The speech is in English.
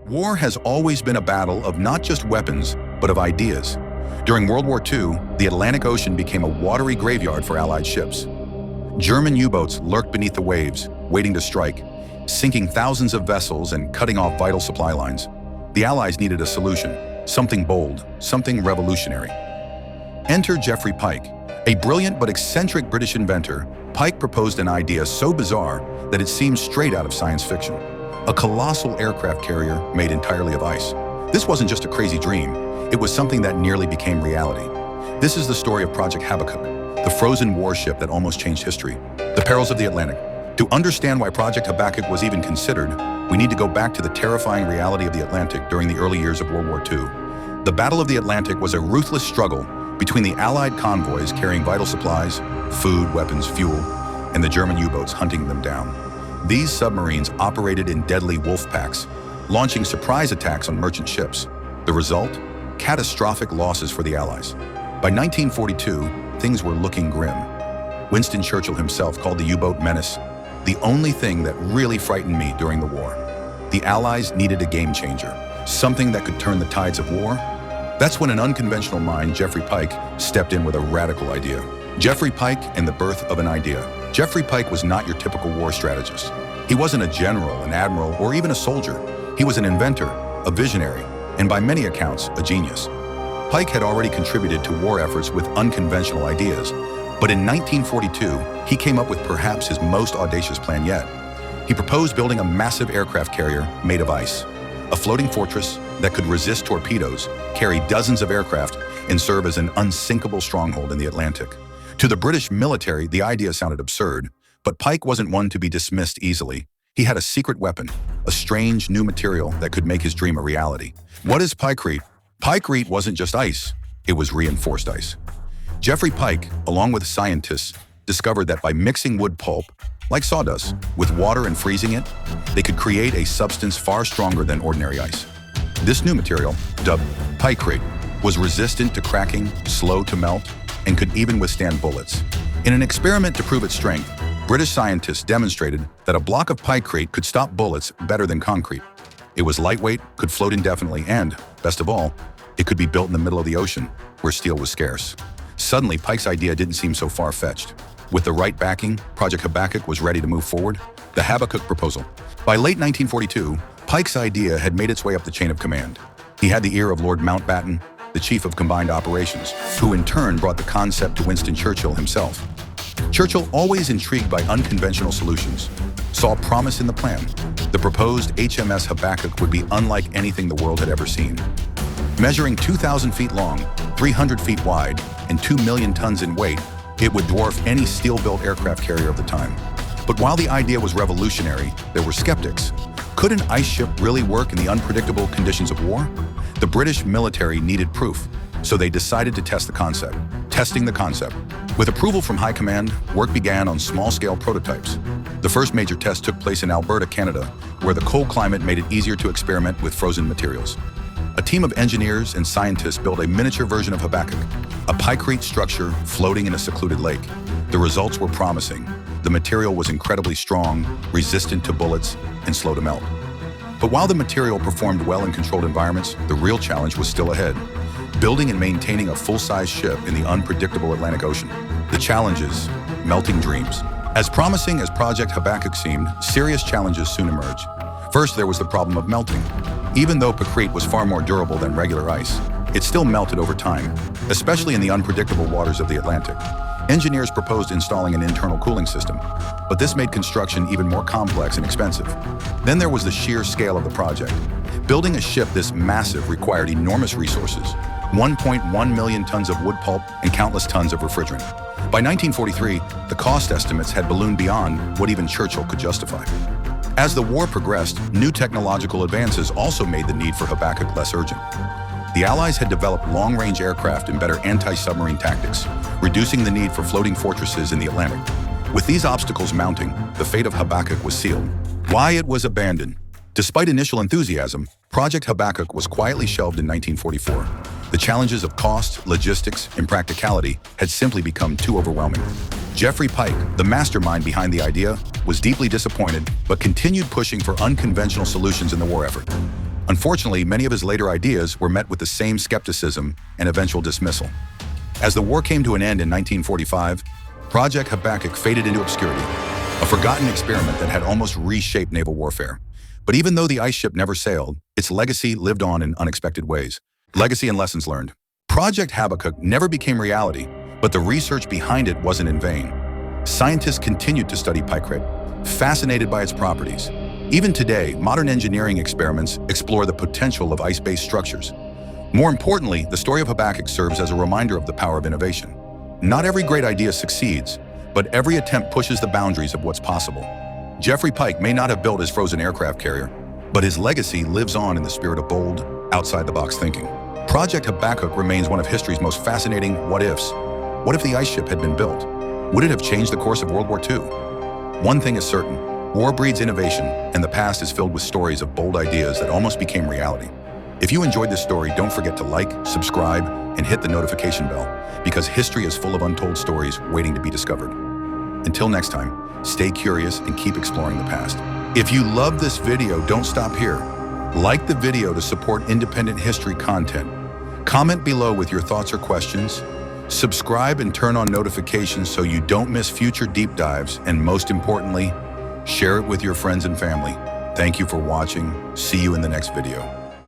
War has always been a battle of not just weapons, but of ideas. During World War II, the Atlantic Ocean became a watery graveyard for Allied ships. German U-boats lurked beneath the waves, waiting to strike, sinking thousands of vessels and cutting off vital supply lines. The Allies needed a solution, something bold, something revolutionary. Enter Geoffrey Pyke. A brilliant but eccentric British inventor, Pyke proposed an idea so bizarre that it seemed straight out of science fiction. A colossal aircraft carrier made entirely of ice. This wasn't just a crazy dream, it was something that nearly became reality. This is the story of Project Habakkuk, the frozen warship that almost changed history. The Perils of the Atlantic. To understand why Project Habakkuk was even considered, we need to go back to the terrifying reality of the Atlantic during the early years of World War II. The Battle of the Atlantic was a ruthless struggle between the Allied convoys carrying vital supplies, food, weapons, fuel, and the German U-boats hunting them down. These submarines operated in deadly wolf packs, launching surprise attacks on merchant ships. The result? Catastrophic losses for the Allies. By 1942, things were looking grim. Winston Churchill himself called the U-boat menace the only thing that really frightened me during the war. The Allies needed a game changer, something that could turn the tides of war. That's when an unconventional mind, Geoffrey Pyke, stepped in with a radical idea. Geoffrey Pyke and the birth of an idea. Geoffrey Pyke was not your typical war strategist. He wasn't a general, an admiral, or even a soldier. He was an inventor, a visionary, and by many accounts, a genius. Pyke had already contributed to war efforts with unconventional ideas, but in 1942, he came up with perhaps his most audacious plan yet. He proposed building a massive aircraft carrier made of ice, a floating fortress that could resist torpedoes, carry dozens of aircraft, and serve as an unsinkable stronghold in the Atlantic. To the British military, the idea sounded absurd, but Pyke wasn't one to be dismissed easily. He had a secret weapon, a strange new material that could make his dream a reality. What is Pykrete? Pykrete wasn't just ice, it was reinforced ice. Geoffrey Pyke, along with scientists, discovered that by mixing wood pulp, like sawdust, with water and freezing it, they could create a substance far stronger than ordinary ice. This new material, dubbed Pykrete, was resistant to cracking, slow to melt, and could even withstand bullets. In an experiment to prove its strength, British scientists demonstrated that a block of Pykrete could stop bullets better than concrete. It was lightweight, could float indefinitely, and, best of all, it could be built in the middle of the ocean, where steel was scarce. Suddenly, Pyke's idea didn't seem so far-fetched. With the right backing, Project Habakkuk was ready to move forward. The Habakkuk Proposal. By late 1942, Pyke's idea had made its way up the chain of command. He had the ear of Lord Mountbatten, the Chief of Combined Operations, who in turn brought the concept to Winston Churchill himself. Churchill, always intrigued by unconventional solutions, saw promise in the plan. The proposed HMS Habakkuk would be unlike anything the world had ever seen. Measuring 2,000 feet long, 300 feet wide, and 2 million tons in weight, it would dwarf any steel-built aircraft carrier of the time. But while the idea was revolutionary, there were skeptics. Could an ice ship really work in the unpredictable conditions of war? The British military needed proof, so they decided to test the concept. Testing the concept. With approval from high command, work began on small-scale prototypes. The first major test took place in Alberta, Canada, where the cold climate made it easier to experiment with frozen materials. A team of engineers and scientists built a miniature version of Habakkuk, a Pykrete structure floating in a secluded lake. The results were promising. The material was incredibly strong, resistant to bullets, and slow to melt. But while the material performed well in controlled environments, the real challenge was still ahead. Building and maintaining a full-size ship in the unpredictable Atlantic Ocean. The challenges, melting dreams. As promising as Project Habakkuk seemed, serious challenges soon emerged. First, there was the problem of melting. Even though Pykrete was far more durable than regular ice, it still melted over time, especially in the unpredictable waters of the Atlantic. Engineers proposed installing an internal cooling system, but this made construction even more complex and expensive. Then there was the sheer scale of the project. Building a ship this massive required enormous resources, 1.1 million tons of wood pulp and countless tons of refrigerant. By 1943, the cost estimates had ballooned beyond what even Churchill could justify. As the war progressed, new technological advances also made the need for Habakkuk less urgent. The Allies had developed long-range aircraft and better anti-submarine tactics, reducing the need for floating fortresses in the Atlantic. With these obstacles mounting, the fate of Habakkuk was sealed. Why it was abandoned? Despite initial enthusiasm, Project Habakkuk was quietly shelved in 1944. The challenges of cost, logistics, and practicality had simply become too overwhelming. Geoffrey Pyke, the mastermind behind the idea, was deeply disappointed but continued pushing for unconventional solutions in the war effort. Unfortunately, many of his later ideas were met with the same skepticism and eventual dismissal. As the war came to an end in 1945, Project Habakkuk faded into obscurity, a forgotten experiment that had almost reshaped naval warfare. But even though the ice ship never sailed, its legacy lived on in unexpected ways. Legacy and lessons learned. Project Habakkuk never became reality, but the research behind it wasn't in vain. Scientists continued to study Pykrete, fascinated by its properties. Even today, modern engineering experiments explore the potential of ice-based structures. More importantly, the story of Habakkuk serves as a reminder of the power of innovation. Not every great idea succeeds, but every attempt pushes the boundaries of what's possible. Geoffrey Pyke may not have built his frozen aircraft carrier, but his legacy lives on in the spirit of bold, outside-the-box thinking. Project Habakkuk remains one of history's most fascinating what-ifs. What if the ice ship had been built? Would it have changed the course of World War II? One thing is certain, war breeds innovation, and the past is filled with stories of bold ideas that almost became reality. If you enjoyed this story, don't forget to like, subscribe, and hit the notification bell, because history is full of untold stories waiting to be discovered. Until next time, stay curious and keep exploring the past. If you love this video, don't stop here. Like the video to support independent history content. Comment below with your thoughts or questions. Subscribe and turn on notifications so you don't miss future deep dives, and most importantly, share it with your friends and family. Thank you for watching. See you in the next video.